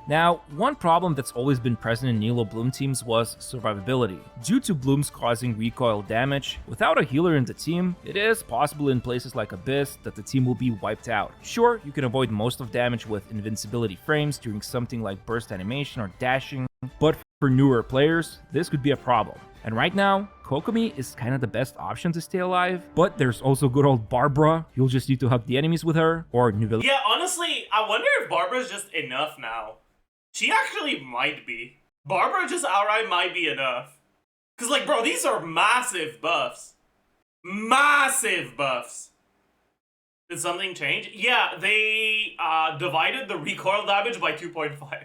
Now, one problem that's always been present in Nilou Bloom teams was survivability. Due to Blooms causing recoil damage, without a healer in the team, it is possible in places like Abyss that the team will be wiped out. Sure, you can avoid most of damage with invincibility frames during something like burst animation or dashing, but for newer players, this could be a problem. And right now, Kokomi is kind of the best option to stay alive, but there's also good old Barbara. You'll just need to hug the enemies with her, or Nivelle. Yeah, honestly, I wonder if Barbara's just enough now. She actually might be. Barbara just outright might be enough. Cause like, bro, these are massive buffs. Massive buffs. Did something change? Yeah, they divided the recoil damage by 2.5.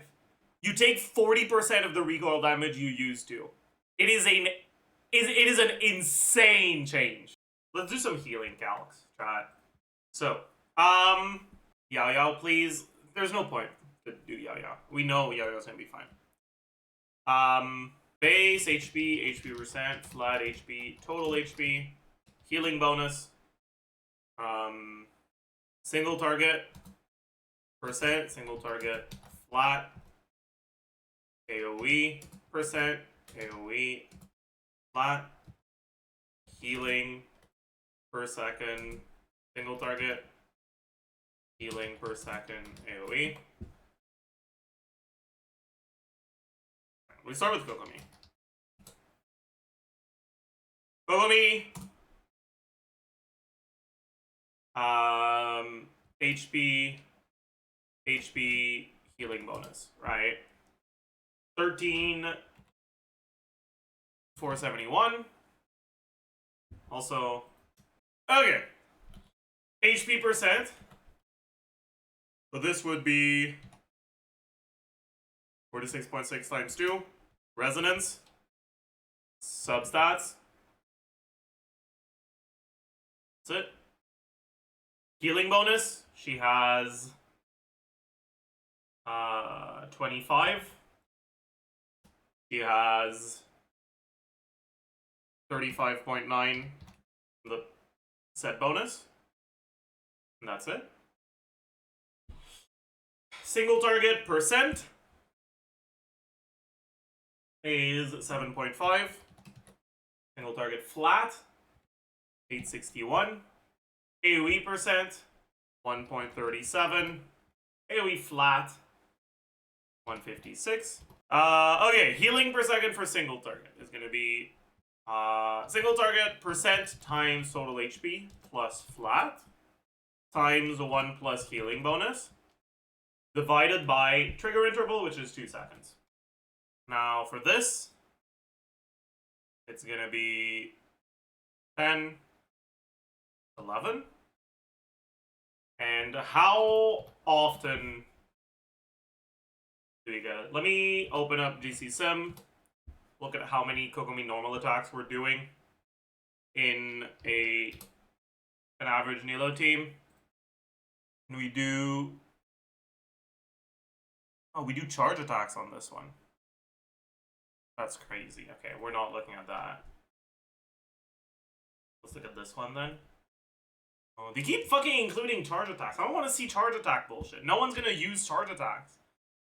You take 40% of the recoil damage you used to. It is an insane change. Let's do some healing calcs, chat. So, Yao Yao, please. There's no point to do Yao Yao. We know Yao Yao's gonna be fine. Base HP, HP percent, flat HP, total HP, healing bonus, single target, percent, single target, flat, AoE, percent, AoE, flat, healing per second, single target, healing per second, AoE. We start with Kokomi. Kokomi! HP, healing bonus, right? 13,471. Also, okay. HP percent. So this would be 46.6 times 2. Resonance. Substats. That's it. Healing bonus. She has 25. She has 35.9 the set bonus. And that's it. Single target percent is 7.5. Single target flat, 861. AoE percent, 1.37. AoE flat, 156. Okay, healing per second for single target is going to be single target percent times total HP plus flat times 1 plus healing bonus divided by trigger interval, which is 2 seconds. Now for this, it's going to be 10, 11. And how often do we get it? Let me open up GC Sim, look at how many Kokomi normal attacks we're doing in an average Nilou team. And we do charge attacks on this one. That's crazy. Okay, we're not looking at that. Let's look at this one then. Oh, they keep fucking including charge attacks. I don't want to see charge attack bullshit. No one's gonna use charge attacks.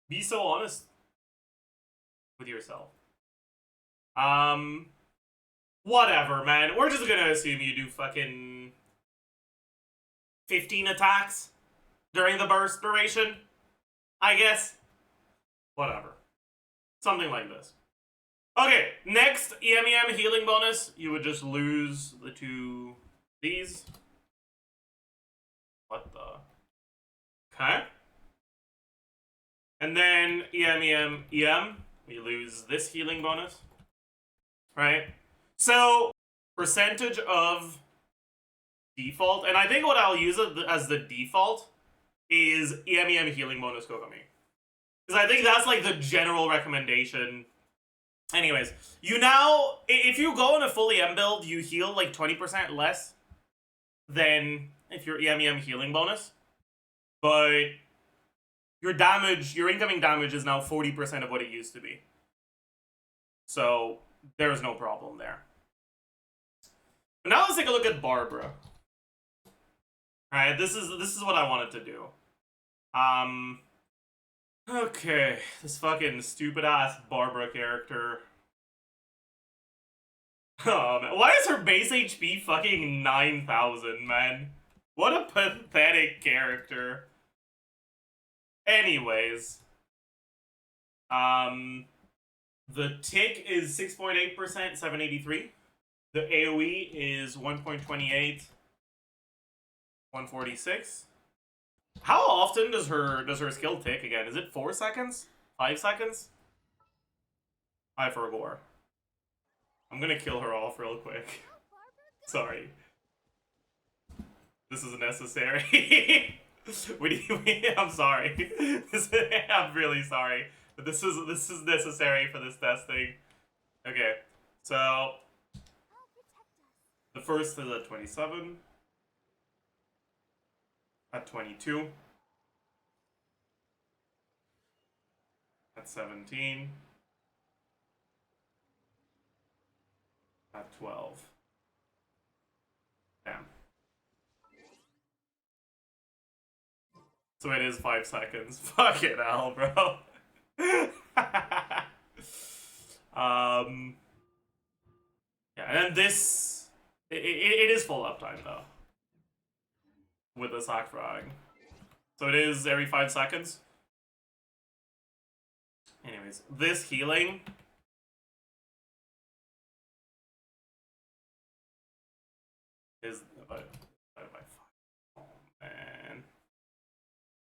Be so honest with yourself. Whatever, man. We're just gonna assume you do fucking 15 attacks during the burst duration. I guess. Whatever. Something like this. Okay, next EMEM healing bonus. You would just lose the two these. What the? Okay. And then EM, we lose this healing bonus. Right? So, percentage of default, and I think what I'll use as the default is EM healing bonus Kokomi. Because I think that's like the general recommendation. Anyways, you now, if you go in a fully M build, you heal like 20% less than if you're EM healing bonus. But your damage, your incoming damage is now 40% of what it used to be. So there's no problem there. But now let's take a look at Barbara. Alright, this is what I wanted to do. Okay, this fucking stupid ass Barbara character. Oh man, why is her base HP fucking 9,000, man? What a pathetic character. Anyways, the tick is 6.8%, 783. The AoE is 1.28, 146. How often does her skill tick again? Is it 4 seconds? 5 seconds? I forgot. I'm gonna kill her off real quick. Sorry. This is necessary. I'm sorry. I'm really sorry. But this is necessary for this testing. Okay. So the first is at 27. At 22. At 17. At 12. Damn. So it is 5 seconds. Fucking hell, bro. Yeah, and then this... It is full uptime, though. With the sack frag. So it is every 5 seconds. Anyways, this healing... is about 5. Oh, man.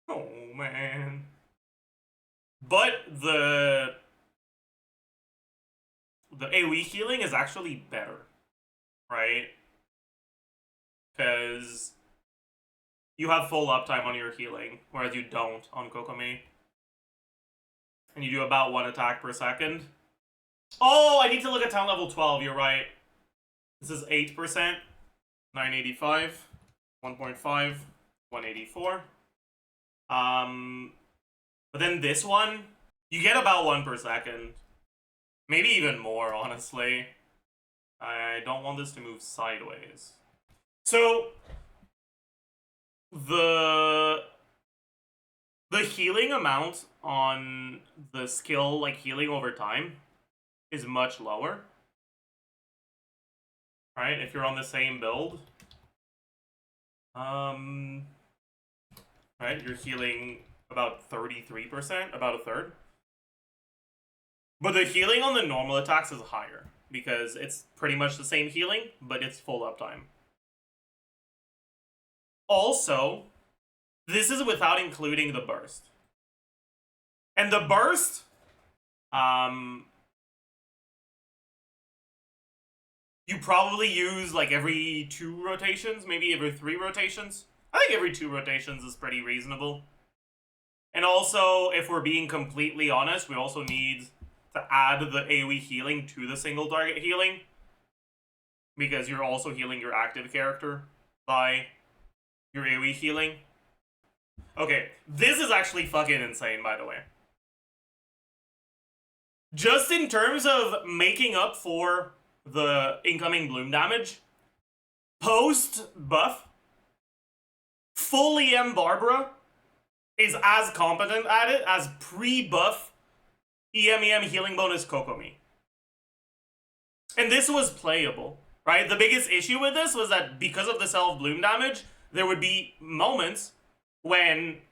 Oh, man. But the AoE healing is actually better, right? Because you have full uptime on your healing, whereas you don't on Kokomi. And you do about 1 attack per second. Oh, I need to look at town level 12, you're right. This is 8%, 985, 1.5, 184. But then this one, you get about 1 per second. Maybe even more, honestly. I don't want this to move sideways. So, the healing amount on the skill, like healing over time, is much lower. Right? If you're on the same build. Right? You're healing about 33%, about a third. But the healing on the normal attacks is higher, because it's pretty much the same healing, but it's full uptime. Also, this is without including the burst. And the burst, you probably use like every 2 rotations, maybe every 3 rotations. I think every 2 rotations is pretty reasonable. And also, if we're being completely honest, we also need to add the AoE healing to the single target healing, because you're also healing your active character by your AoE healing. Okay, this is actually fucking insane, by the way. Just in terms of making up for the incoming bloom damage, post-buff, full EM Barbara is as competent at it as pre-buff EM healing bonus Kokomi. And this was playable, right? The biggest issue with this was that because of the self-bloom damage, there would be moments when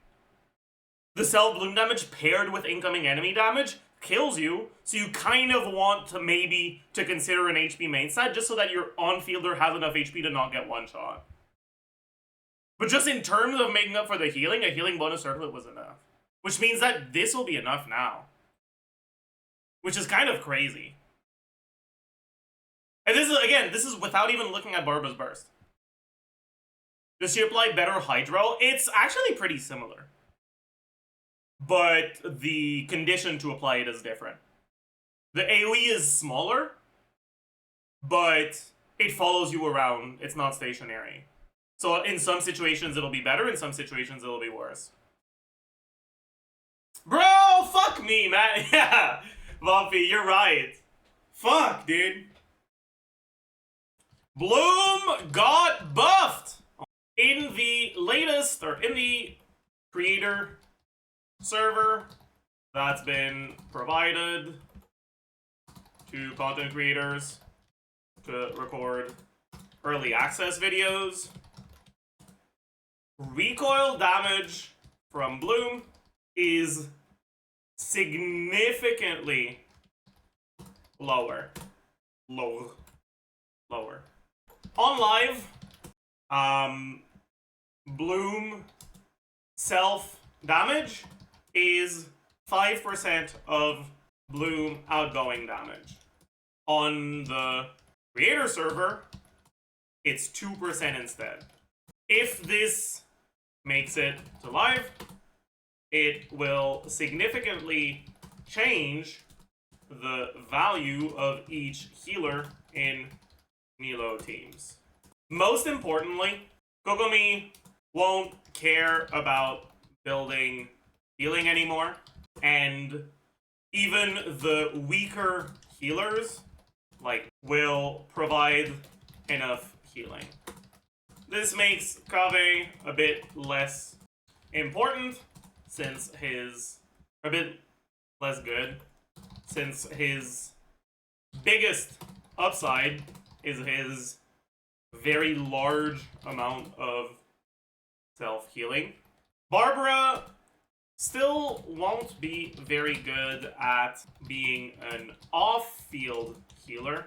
the self-bloom damage paired with incoming enemy damage kills you, so you kind of want to maybe to consider an HP main side just so that your on-fielder has enough HP to not get one shot. But just in terms of making up for the healing, a healing bonus circlet was enough. Which means that this will be enough now. Which is kind of crazy. And this is, again, this is without even looking at Barbara's burst. Does she apply better Hydro? It's actually pretty similar. But the condition to apply it is different. The AoE is smaller, but it follows you around. It's not stationary. So in some situations it'll be better, in some situations it'll be worse. Bro, fuck me, man. Yeah, Bumpy, you're right. Fuck, dude. Bloom got buffed in the latest, or in the creator server that's been provided to content creators to record early access videos. Recoil damage from Bloom is significantly lower. Lower. On live, Bloom self damage is 5% of Bloom outgoing damage. On the creator server, it's 2% instead. If this makes it to live, it will significantly change the value of each healer in Nilou teams. Most importantly, Kokomi won't care about building healing anymore, and even the weaker healers will provide enough healing. This makes Kave a bit less important since a bit less good, since his biggest upside is his very large amount of self-healing. Barbara still won't be very good at being an off-field healer,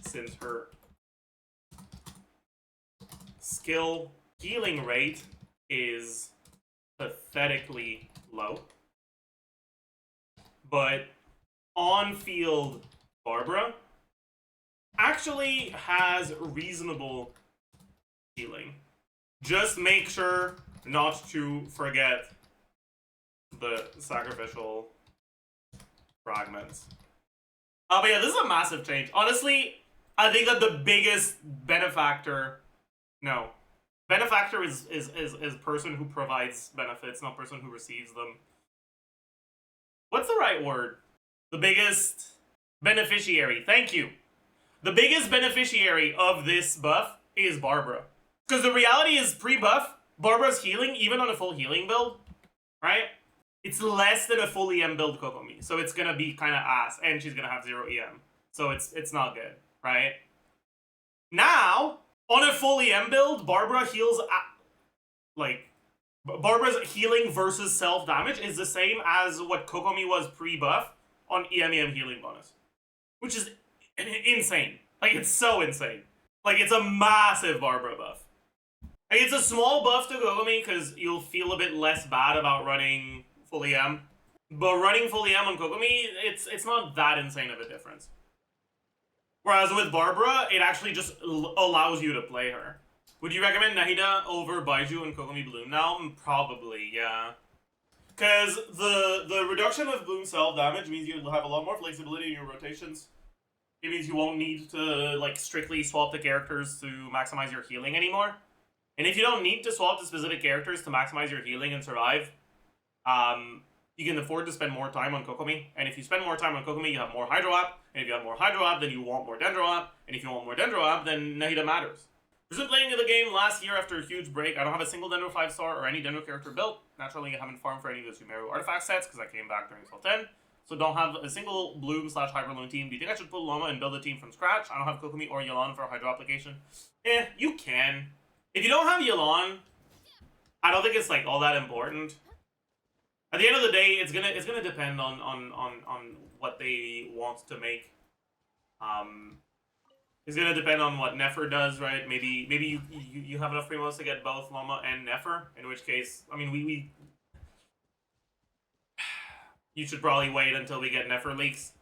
since her skill healing rate is pathetically low. But on-field Barbara actually has reasonable healing. Just make sure not to forget the sacrificial fragments. But yeah, this is a massive change. Honestly, I think that the biggest benefactor... No. Benefactor is person who provides benefits, not person who receives them. What's the right word? The biggest beneficiary. Thank you. The biggest beneficiary of this buff is Barbara. Because the reality is, pre-buff, Barbara's healing, even on a full healing build, right? It's less than a full EM build Kokomi. So it's gonna be kind of ass, and she's gonna have 0 EM. So it's not good, right? Now, on a full EM build, Barbara heals Barbara's healing versus self-damage is the same as what Kokomi was pre-buff on EM healing bonus. Which is insane. It's so insane. It's a massive Barbara buff. It's a small buff to Kokomi because you'll feel a bit less bad about running full EM. But running full EM on Kokomi, it's not that insane of a difference. Whereas with Barbara, it actually just allows you to play her. Would you recommend Nahida over Baiju and Kokomi Bloom now? Probably, yeah. Because the reduction of Bloom self-damage means you'll have a lot more flexibility in your rotations. It means you won't need to, strictly swap the characters to maximize your healing anymore. And if you don't need to swap the specific characters to maximize your healing and survive, you can afford to spend more time on Kokomi. And if you spend more time on Kokomi, you have more Hydro App. And if you have more Hydro App, then you want more Dendro App. And if you want more Dendro App, then Nahida matters. I've been playing the game last year after a huge break. I don't have a single Dendro 5-star or any Dendro character built. Naturally, I haven't farmed for any of the Sumeru artifact sets because I came back during Spell 10. So don't have a single Bloom/Hyperloon team. Do you think I should pull Loma and build a team from scratch? I don't have Kokomi or Yelan for a Hydro application. You can. If you don't have Yelan, I don't think it's all that important. At the end of the day, it's gonna depend on what they want to make. It's gonna depend on what Nefer does, right? Maybe you have enough primos to get both Loma and Nefer. In which case, I mean, you should probably wait until we get Nefer leaks.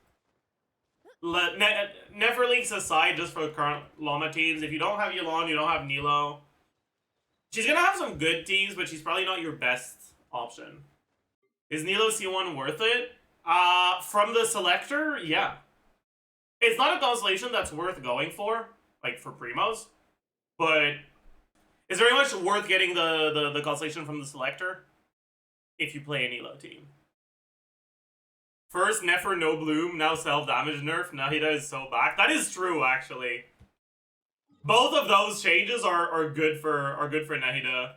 Nefer leaks aside, just for the current Loma teams. If you don't have Yelan, you don't have Nilou. She's gonna have some good teams, but she's probably not your best option. Is Nilou C1 worth it? From the selector, yeah. It's not a constellation that's worth going for primos, but it's very much worth getting the constellation from the selector if you play a Nilou team. First, Nefer no Bloom, now self-damage nerf. Nahida is so back. That is true, actually. Both of those changes are good for Nahida.